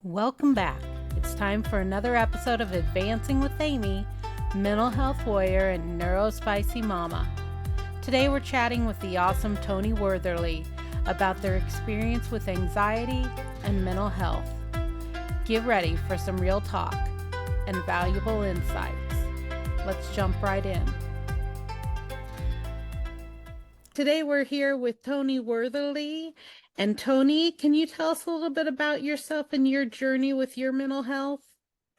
Welcome back. It's time for another episode of Advancing with Amy, mental health warrior and neurospicy mama. Today we're chatting with the awesome Toni Wortherly about their experience with anxiety and mental health. Get ready for some real talk and valuable insights. Let's jump right in. Today we're here with Toni Wortherly. And Toni, can you tell us a little bit about yourself and your journey with your mental health?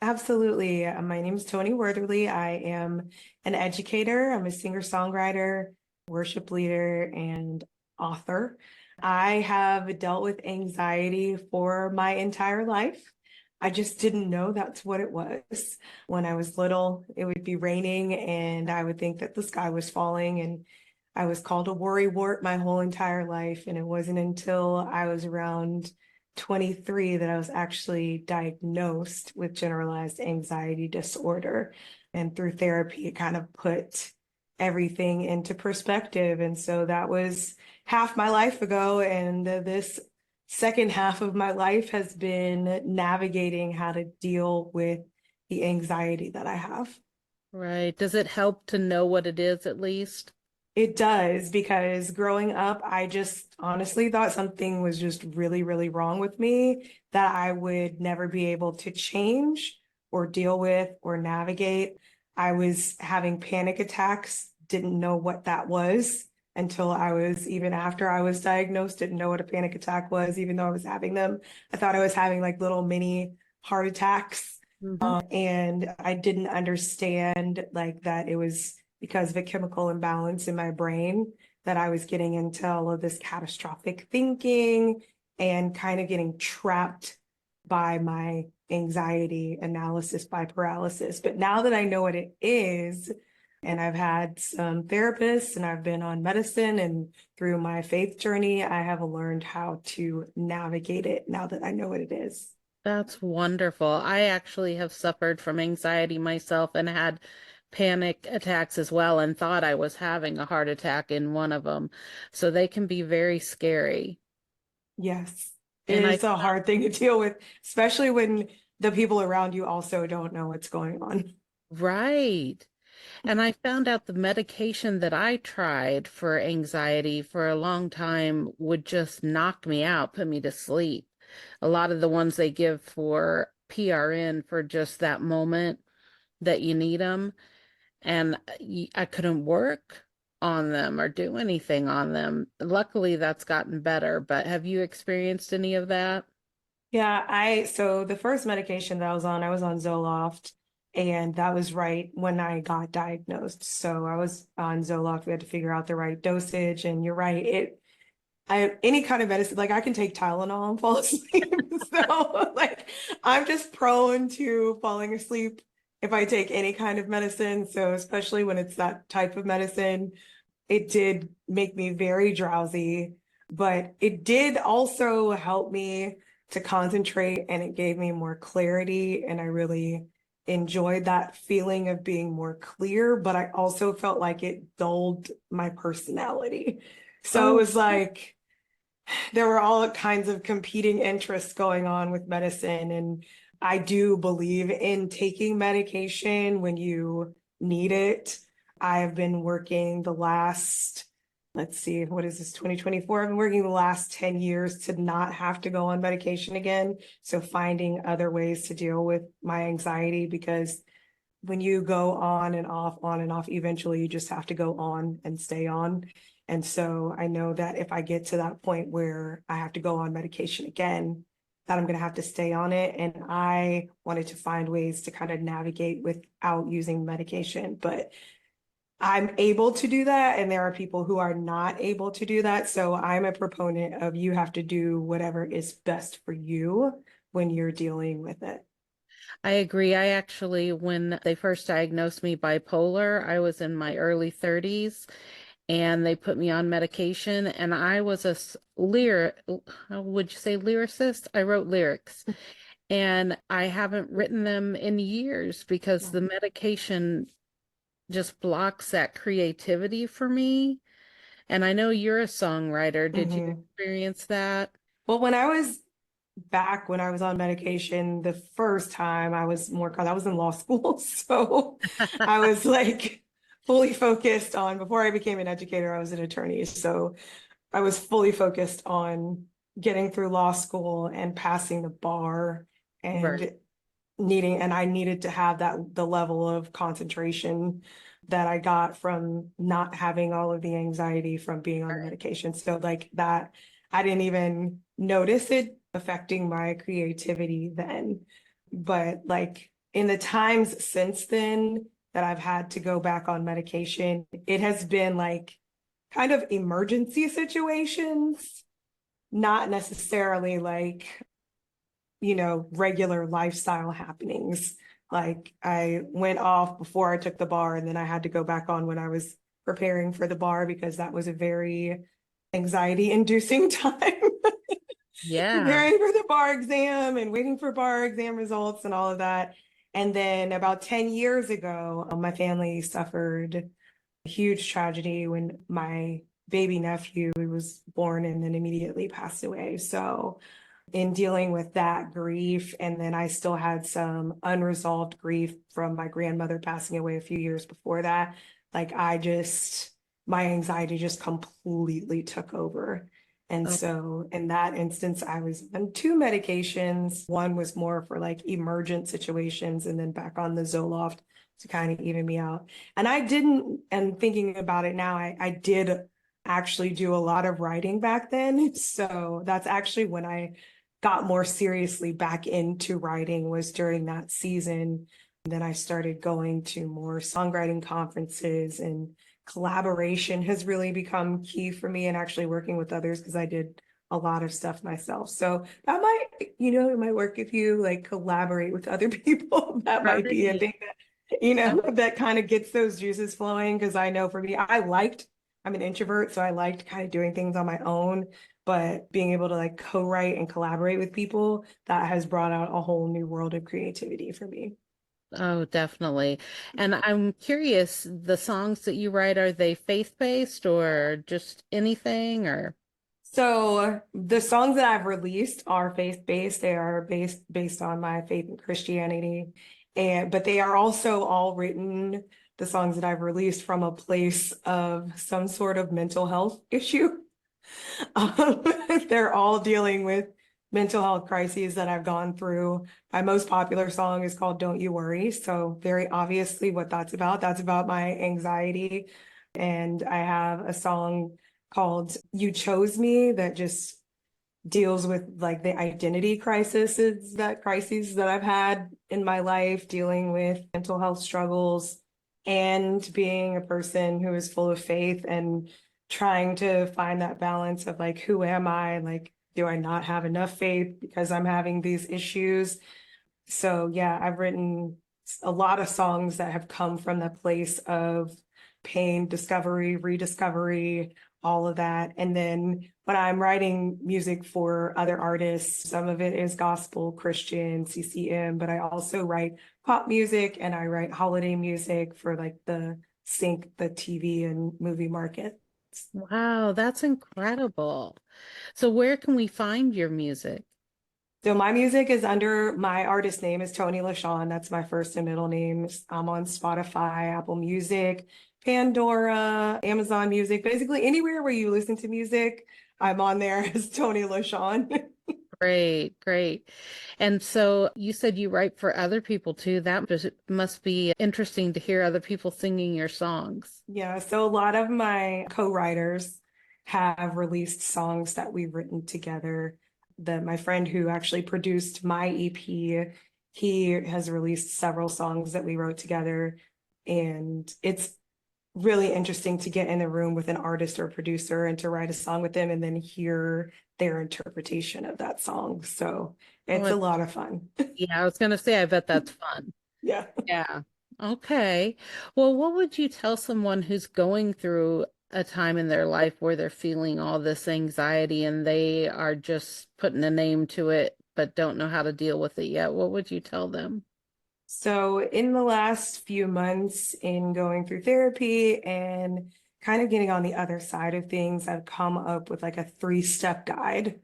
Absolutely. My name is Toni Wortherly. I am an educator. I'm a singer-songwriter, worship leader, and author. I have dealt with anxiety for my entire life. I just didn't know that's what it was. When I was little, it would be raining and I would think that the sky was falling, and I was called a worrywart my whole entire life. And it wasn't until I was around 23 that I was actually diagnosed with generalized anxiety disorder. And through therapy, it kind of put everything into perspective. And so that was half my life ago. And this second half of my life has been navigating how to deal with the anxiety that I have. Right. Does it help to know what it is at least? It does, because growing up, I just honestly thought something was just really, really wrong with me that I would never be able to change or deal with or navigate. I was having panic attacks, didn't know what that was until even after I was diagnosed, didn't know what a panic attack was, even though I was having them. I thought I was having like little mini heart attacks. And I didn't understand like that it was because of a chemical imbalance in my brain that I was getting into all of this catastrophic thinking and kind of getting trapped by my anxiety analysis by paralysis. But now that I know what it is, and I've had some therapists and I've been on medicine, and through my faith journey, I have learned how to navigate it now that I know what it is. That's wonderful. I actually have suffered from anxiety myself and had panic attacks as well and thought I was having a heart attack in one of them. So they can be very scary. Yes, it And I, is a hard thing to deal with, especially when the people around you also don't know what's going on. right. And I found out the medication that I tried for anxiety for a long time would just knock me out, put me to sleep. A lot of the ones they give for PRN for just that moment that you need them, and I couldn't work on them or do anything on them. Luckily, that's gotten better, but have you experienced any of that? Yeah, so the first medication that I was on Zoloft, and that was right when I got diagnosed. So I was on Zoloft. We had to figure out the right dosage, and you're right. Any kind of medicine, like I can take Tylenol and fall asleep. So like I'm just prone to falling asleep if I take any kind of medicine. So especially when it's that type of medicine, it did make me very drowsy, but it did also help me to concentrate, and it gave me more clarity. And I really enjoyed that feeling of being more clear, but I also felt like it dulled my personality. So it Oh, was like there were all kinds of competing interests going on with medicine. And I do believe in taking medication when you need it. I have been working the last, let's see, what is this, 2024? I've been working the last 10 years to not have to go on medication again. So finding other ways to deal with my anxiety, because when you go on and off, eventually you just have to go on and stay on. And so I know that if I get to that point where I have to go on medication again, that I'm going to have to stay on it. And I wanted to find ways to kind of navigate without using medication, but I'm able to do that. And there are people who are not able to do that. So I'm a proponent of you have to do whatever is best for you when you're dealing with it. I agree. I actually, when they first diagnosed me bipolar, I was in my early 30s and they put me on medication, and I was would you say lyricist? I wrote lyrics, and I haven't written them in years because the medication just blocks that creativity for me. And I know you're a songwriter. Did you Mhm. experience that? Well, when I was back when I was on medication the first time, I was more, because I was in law school. So I was like fully focused on, before I became an educator, I was an attorney. So I was fully focused on getting through law school and passing the bar Right. and and I needed to have the level of concentration that I got from not having all of the anxiety from being on the Right. medication. So like that, I didn't even notice it affecting my creativity then. But like in the times since then that I've had to go back on medication, it has been like kind of emergency situations, not necessarily like, regular lifestyle happenings. Like I went off before I took the bar and then I had to go back on when I was preparing for the bar because that was a very anxiety inducing time. Yeah. Preparing for the bar exam and waiting for bar exam results and all of that. And then about 10 years ago, my family suffered a huge tragedy when my baby nephew was born and then immediately passed away. So in dealing with that grief. And then I still had some unresolved grief from my grandmother passing away a few years before that. Like my anxiety just completely took over. And Oh, so in that instance, I was on two medications. One was more for like emergent situations, and then back on the Zoloft to kind of even me out. And I didn't, and thinking about it now, I did actually do a lot of writing back then. So that's actually when I got more seriously back into writing was during that season. And then I started going to more songwriting conferences, and collaboration has really become key for me, and actually working with others because I did a lot of stuff myself. So that might, it might work if you like collaborate with other people. That might be a right. thing that, that kind of gets those juices flowing. Because I know for me, I'm an introvert, so I liked kind of doing things on my own, but being able to like co-write and collaborate with people, that has brought out a whole new world of creativity for me. Oh, definitely. And I'm curious, the songs that you write, are they faith-based or just anything or? So the songs that I've released are faith-based. They are based on my faith in Christianity. But they are also all written, the songs that I've released, from a place of some sort of mental health issue. Um, they're all dealing with mental health crises that I've gone through. My most popular song is called Don't You Worry. So very obviously what that's about. That's about my anxiety. And I have a song called You Chose Me that just deals with like the identity crises that I've had in my life, dealing with mental health struggles and being a person who is full of faith and trying to find that balance of like, who am I? Like, do I not have enough faith because I'm having these issues? So yeah, I've written a lot of songs that have come from the place of pain, discovery, rediscovery, all of that. And then when I'm writing music for other artists, some of it is gospel, Christian, CCM, but I also write pop music and I write holiday music for like the TV and movie market. Wow, that's incredible. So where can we find your music? So my music is under my artist name is Toni LaShawn. That's my first and middle names. I'm on Spotify, Apple Music, Pandora, Amazon Music, basically anywhere where you listen to music, I'm on there as Toni LaShawn. Great, great. And so you said you write for other people too. That must be interesting to hear other people singing your songs. Yeah, so a lot of my co-writers have released songs that we've written together. My friend who actually produced my EP, he has released several songs that we wrote together. And it's really interesting to get in a room with an artist or producer and to write a song with them and then hear their interpretation of that song. So Oh, it's a lot of fun. yeah, I was going to say, I bet that's fun. Yeah. Yeah. Okay. Well, what would you tell someone who's going through a time in their life where they're feeling all this anxiety and they are just putting a name to it, but don't know how to deal with it yet? What would you tell them? So in the last few months in going through therapy and kind of getting on the other side of things, I've come up with like a 3-step guide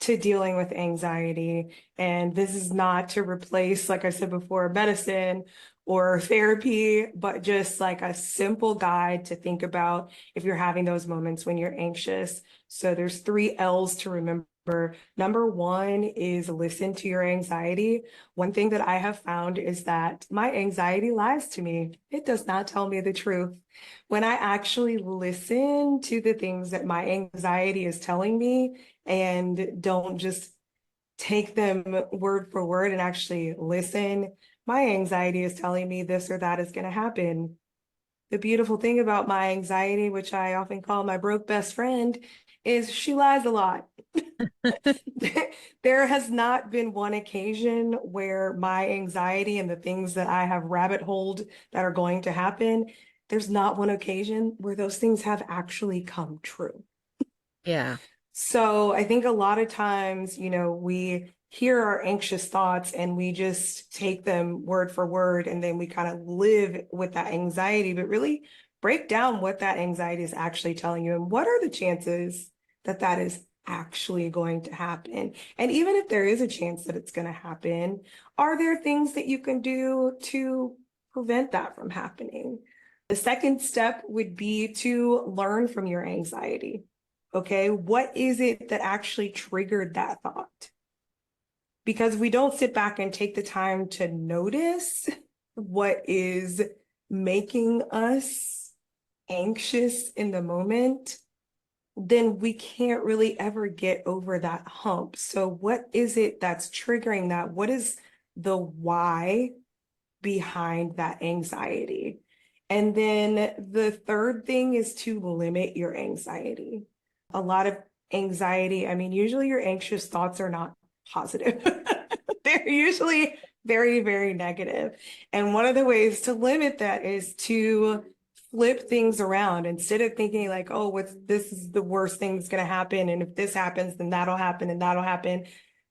to dealing with anxiety. And this is not to replace, like I said before, medicine or therapy, but just like a simple guide to think about if you're having those moments when you're anxious. So there's 3 L's to remember. Number one is listen to your anxiety. One thing that I have found is that my anxiety lies to me. It does not tell me the truth. When I actually listen to the things that my anxiety is telling me and don't just take them word for word and actually listen, my anxiety is telling me this or that is going to happen. The beautiful thing about my anxiety, which I often call my broke best friend, is she lies a lot. There has not been one occasion where my anxiety and the things that I have rabbit holed that are going to happen, there's not one occasion where those things have actually come true. Yeah. So I think a lot of times, we hear our anxious thoughts and we just take them word for word, and then we kind of live with that anxiety, but really break down what that anxiety is actually telling you and what are the chances that that is actually going to happen. And even if there is a chance that it's going to happen, are there things that you can do to prevent that from happening? The second step would be to learn from your anxiety. Okay, what is it that actually triggered that thought? Because we don't sit back and take the time to notice what is making us anxious in the moment, then we can't really ever get over that hump. So, what is it that's triggering that? What is the why behind that anxiety? And then the third thing is to limit your anxiety. A lot of anxiety, I mean, usually your anxious thoughts are not positive. They're usually very, very negative. And one of the ways to limit that is to flip things around. Instead of thinking like, oh, this is the worst thing that's going to happen. And if this happens, then that'll happen and that'll happen.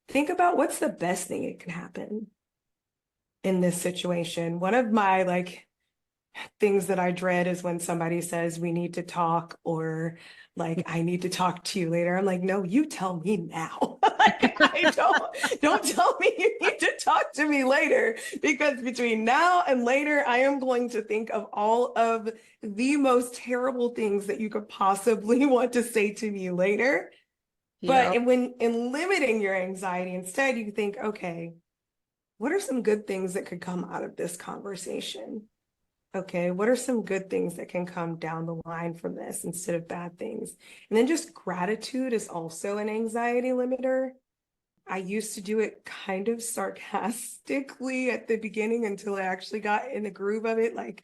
Think about what's the best thing that can happen in this situation. One of my things that I dread is when somebody says we need to talk, or like I need to talk to you later. I'm like, no, you tell me now. Like, I don't tell me you need to talk to me later, because between now and later, I am going to think of all of the most terrible things that you could possibly want to say to me later. But Yep. when in limiting your anxiety, instead you think, okay, what are some good things that could come out of this conversation? Okay, what are some good things that can come down the line from this instead of bad things? And then just gratitude is also an anxiety limiter. I used to do it kind of sarcastically at the beginning until I actually got in the groove of it. Like,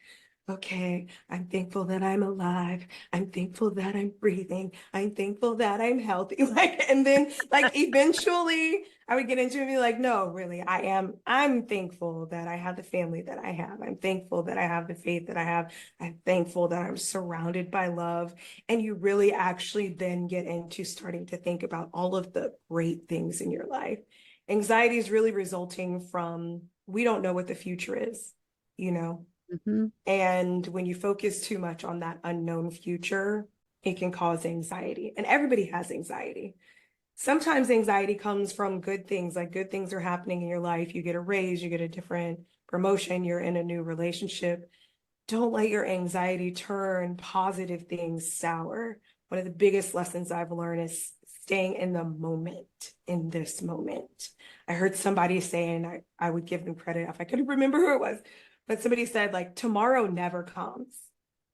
okay, I'm thankful that I'm alive. I'm thankful that I'm breathing. I'm thankful that I'm healthy. And then eventually I would get into it and be like, no, really, I'm thankful that I have the family that I have. I'm thankful that I have the faith that I have. I'm thankful that I'm surrounded by love. And you really actually then get into starting to think about all of the great things in your life. Anxiety is really resulting from, we don't know what the future is, you know? Hmm. And when you focus too much on that unknown future, it can cause anxiety. And everybody has anxiety. Sometimes anxiety comes from good things, like good things are happening in your life. You get a raise, you get a different promotion, you're in a new relationship. Don't let your anxiety turn positive things sour. One of the biggest lessons I've learned is staying in the moment, in this moment. I heard somebody saying, I would give them credit if I could remember who it was, but somebody said, like, tomorrow never comes.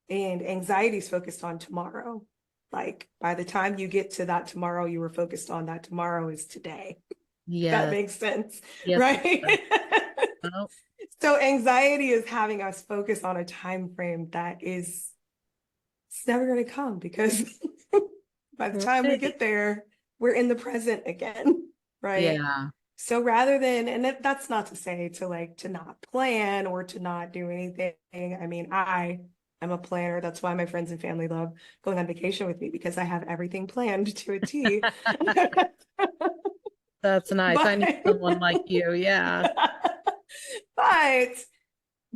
And anxiety is focused on tomorrow. Like, by the time you get to that tomorrow, you were focused on that tomorrow is today. That Yes. makes sense, Yes. It right? does. Oh, So anxiety is having us focus on a time frame that is, it's never going to come, because by the time we right. get there, we're in the present again, right? Yeah. So rather than, and that's not to say to not plan or to not do anything. I mean, I am a planner. That's why my friends and family love going on vacation with me, because I have everything planned to a T. That's nice. I need But someone like you. Yeah. but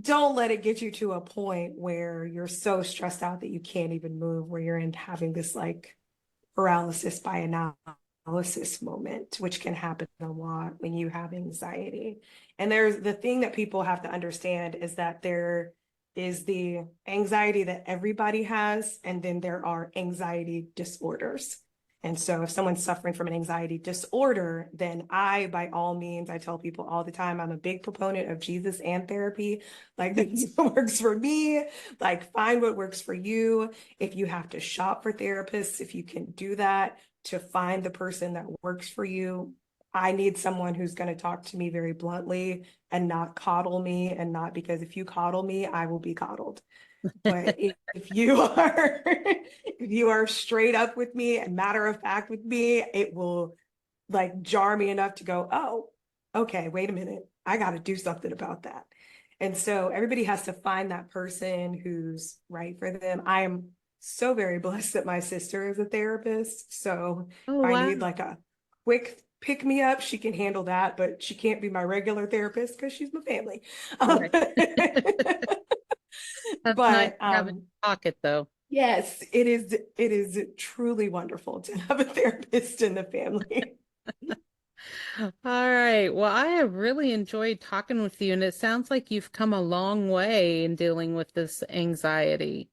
don't let it get you to a point where you're so stressed out that you can't even move, where you're in having this like paralysis by analysis. paralysis moment, which can happen a lot when you have anxiety. And there's the thing that people have to understand is that there is the anxiety that everybody has, and then there are anxiety disorders. And so if someone's suffering from an anxiety disorder, then by all means, I tell people all the time, I'm a big proponent of Jesus and therapy. Like, that's what works for me. Like, find what works for you. If you have to shop for therapists, if you can do that, to find the person that works for you. I need someone who's going to talk to me very bluntly and not coddle me, and not because if you coddle me, I will be coddled. But if you are if you are straight up with me and matter of fact with me, it will like jar me enough to go, oh, okay, wait a minute, I got to do something about that. And so everybody has to find that person who's right for them. I am so very blessed that my sister is a therapist. So Oh, if I wow. need like a quick pick me up, she can handle that, but she can't be my regular therapist because she's my family. Right. That's nice But to have in your pocket, though. yes, it is truly wonderful to have a therapist in the family. All right. Well, I have really enjoyed talking with you, and it sounds like you've come a long way in dealing with this anxiety.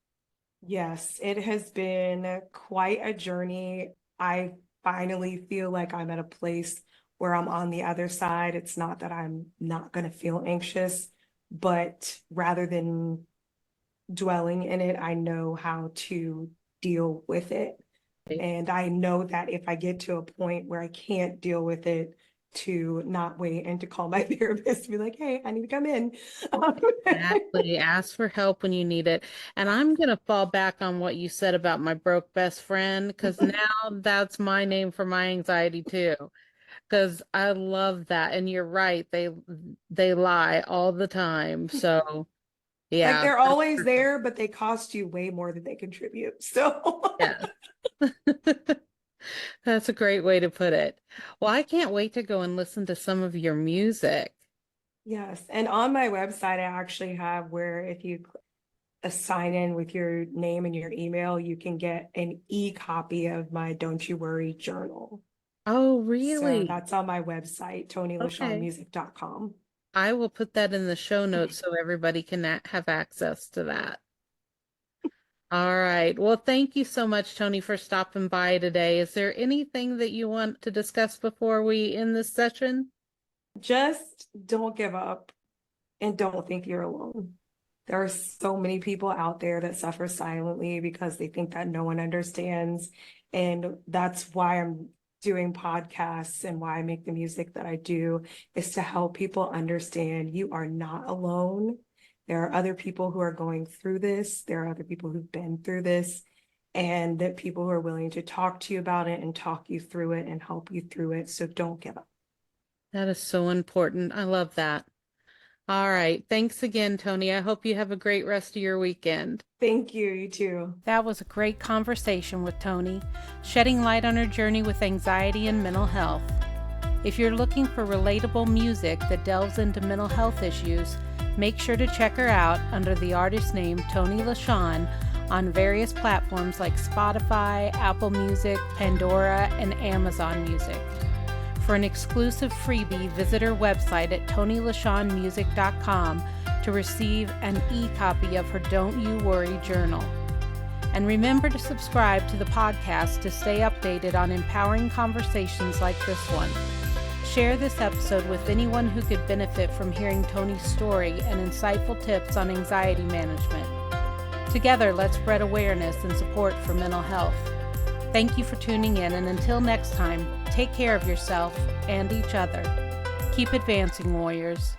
Yes, it has been quite a journey. I finally feel like I'm at a place where I'm on the other side. It's not that I'm not going to feel anxious, but rather than dwelling in it, I know how to deal with it. And I know that if I get to a point where I can't deal with it, to not wait and to call my therapist to be like, hey, I need to come in. Exactly. Ask for help when you need it. And I'm going to fall back on what you said about my broke best friend, because now that's my name for my anxiety too. Because I love that. And you're right. They lie all the time. So Like, yeah, they're always there, but they cost you way more than they contribute. So yeah. That's a great way to put it. Well, I can't wait to go and listen to some of your music. yes. And on my website, I actually have where if you sign in with your name and your email, you can get an e-copy of my Don't You Worry journal. Oh, So really? that's on my website, Okay. ToniLaShawnMusic.com. I will put that in the show notes so everybody can have access to that. All right. Well, thank you so much, Toni, for stopping by today. Is there anything that you want to discuss before we end this session? Just don't give up and don't think you're alone. There are so many people out there that suffer silently because they think that no one understands. And that's why I'm doing podcasts and why I make the music that I do, is to help people understand you are not alone. There are other people who are going through this. There are other people who've been through this, and that people who are willing to talk to you about it and talk you through it and help you through it. So don't give up. That is so important. I love that. All right. Thanks again, Toni. I hope you have a great rest of your weekend. Thank you. You too. That was a great conversation with Toni, shedding light on her journey with anxiety and mental health. If you're looking for relatable music that delves into mental health issues, make sure to check her out under the artist name Toni LaShawn on various platforms like Spotify, Apple Music, Pandora, and Amazon Music. For an exclusive freebie, visit her website at ToniLaShawnMusic.com to receive an e-copy of her Don't You Worry journal. And remember to subscribe to the podcast to stay updated on empowering conversations like this one. Share this episode with anyone who could benefit from hearing Toni's story and insightful tips on anxiety management. Together, let's spread awareness and support for mental health. Thank you for tuning in, and until next time, take care of yourself and each other. Keep advancing, warriors.